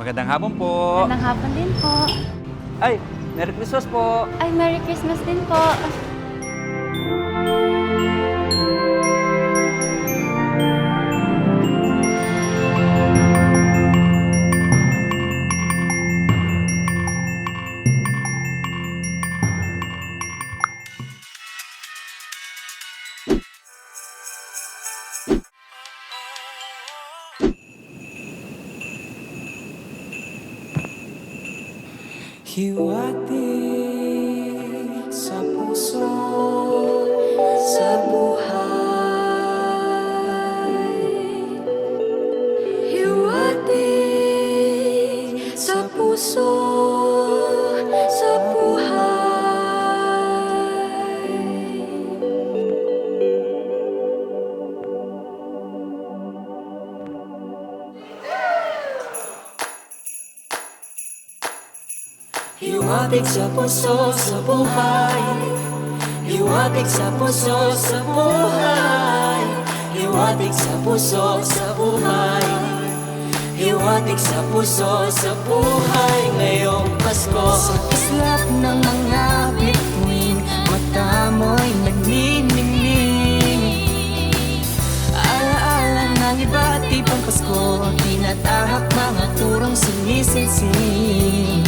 Magandang hapon po. Magandang hapon din po. Ay, Merry Christmas po. Ay, Merry Christmas din po. Hiwatig sa puso, sa buhay. Hiwatig sa puso, sa buhay. Hiwatig sa puso, sa buhay. Hiwatig sa puso, sa buhay. Hiwatig sa puso, sa buhay. Hiwatig sa puso, sa buhay. Ngayong Pasko, sa islap ng mga bituin, mata mo'y nagniningning. Alaala ng iba't ibang Pasko, tinatahak mga turong sinisinsing.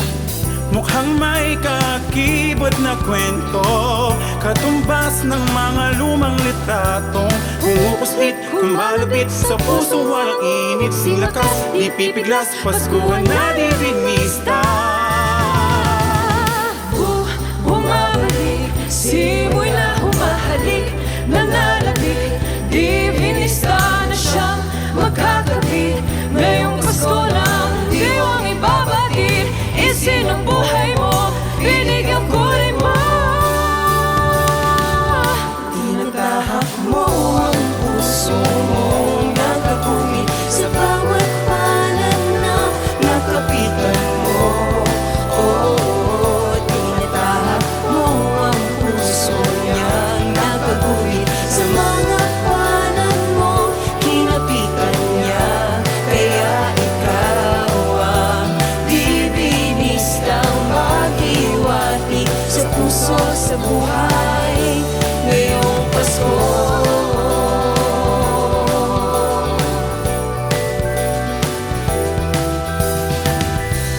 Mukhang may kakibot na kwento, katumbas ng mga lumang litratong pumupuslit, kumalapit sa puso, walang init, singlakas, di pipiglas, Paskuhan na divinista. Bumabalik, simoy na humahalik, nananabik, divinista na siyang magkakabit. Ngayong Pasko lang, diwang ibabatid, isinong buhay mo, binigyan ko lima. Tinatahak mo ang puso mo, nagkakumi sa bawat palad na nakapitan mo. Oh, tinatahak mo ang puso niya, nagkakumi sa mga palad mo, kinapitan niya. Kaya ikaw ang divinistang maghiwatig sa puso, sa buhay ngayong Pasko.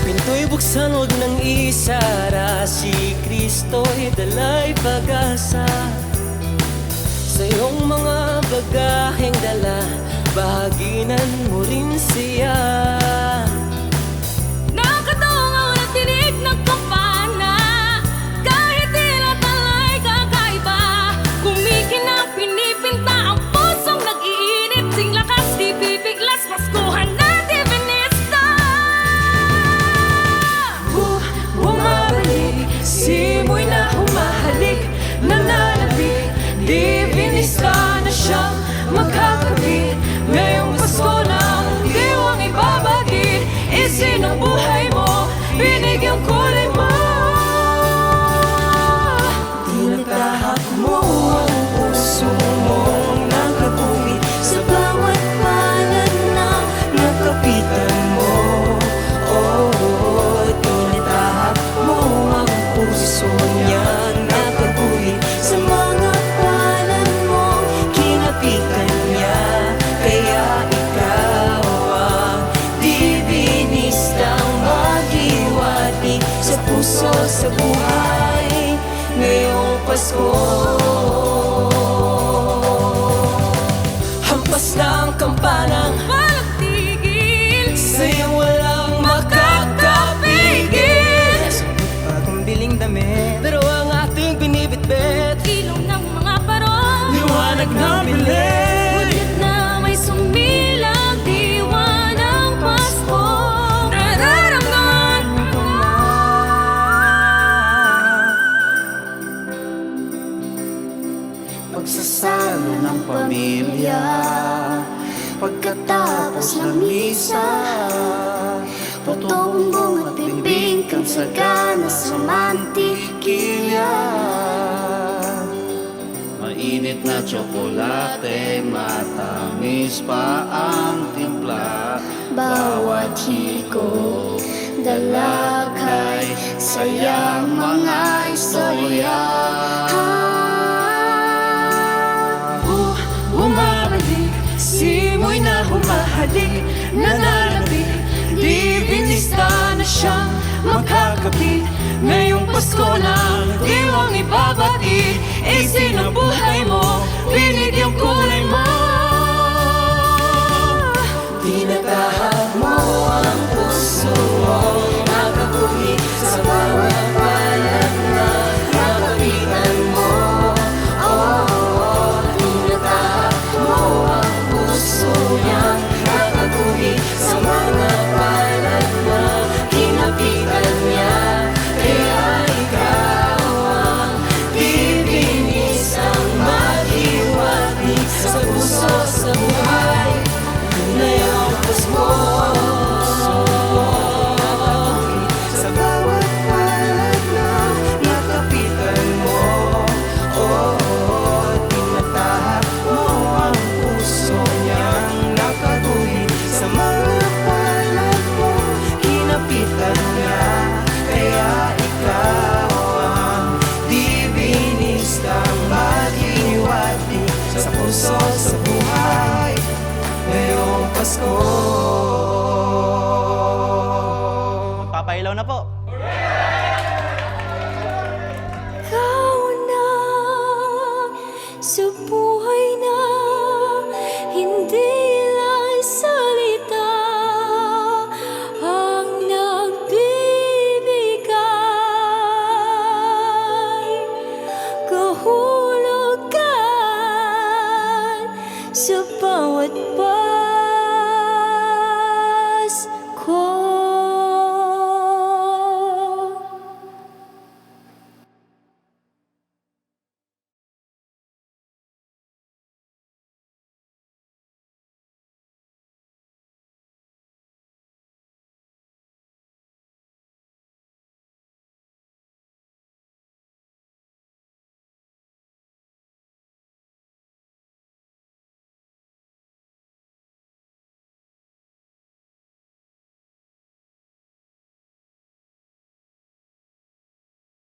Pinto'y buksan, huwag nang isara, si Kristo'y dala'y pag-asa. Sa iyong mga bagaheng dala, bahaginan mo rin siya. Nakakataong ako ng tinig ng kampana, kahit tila talay kakaiba. Kumikinang pinipinta ang pusong nag-iinit, sing lakas di bibiglas, Paskuhan na divinista. Bumabalik, simoy na humahalik, nananabik, divinista na siyang magkakabit. Ngayong Pasko lang, diwang ibabatid, isinong buhay mo, binigyan ko lima. Tinatahak mo ang puso mo, nagkakumi sa bawat palad na nakapitan mo. Oh, tinatahak mo ang puso niya, nagkakumi sa mga palad mo, kinapitan niya. Kaya ikaw ang divinistang maghiwatig sa puso, sa buhay ngayong Pasko. Hampas na ang kampanang walang tigil, sa'yong walang makakapigil. Bagong biling damit, pero ang ating binibitbit, ilong ng mga parol, liwanag ng bilis. Ngunit na may sumilang diwa ng Pasko, nararamdaman ko na. Pagsasalo ng pamilya, pagkatapos ng misa, Patumbong at bibig kang sagana sa mantikilya. Mainit na tsokolate, matamis pa ang timpla. bawat higop, dalakay, sayang mga istorya. Bumabalik, simoy na humahalik, nananabik, di binista na siyang magkakapit. Ngayong Pasko ng diwang ibabati, isinabuhay mo, binigyang kulay mo. Tinatahak mo ang puso mo, nakakuhi sa bawat palad na nakapitan mo. Tinatahak mo ang puso niya, nakakuhi sa mga palad na kinapitan niya. Kaya ikaw ang bibinis ang maghiwatig sa puso, sa buhay ngayong Pasko. Sa bawat palad na nakapitan mo, tinatahak mo ang puso niyang nakaguhit sa mga palad mo, kinapitan niya. Kaya ikaw ang dibinistang maghihiwatig sa puso, sa buhay ngayong Pasko. Papailaw na po. Ikaw na sa buhay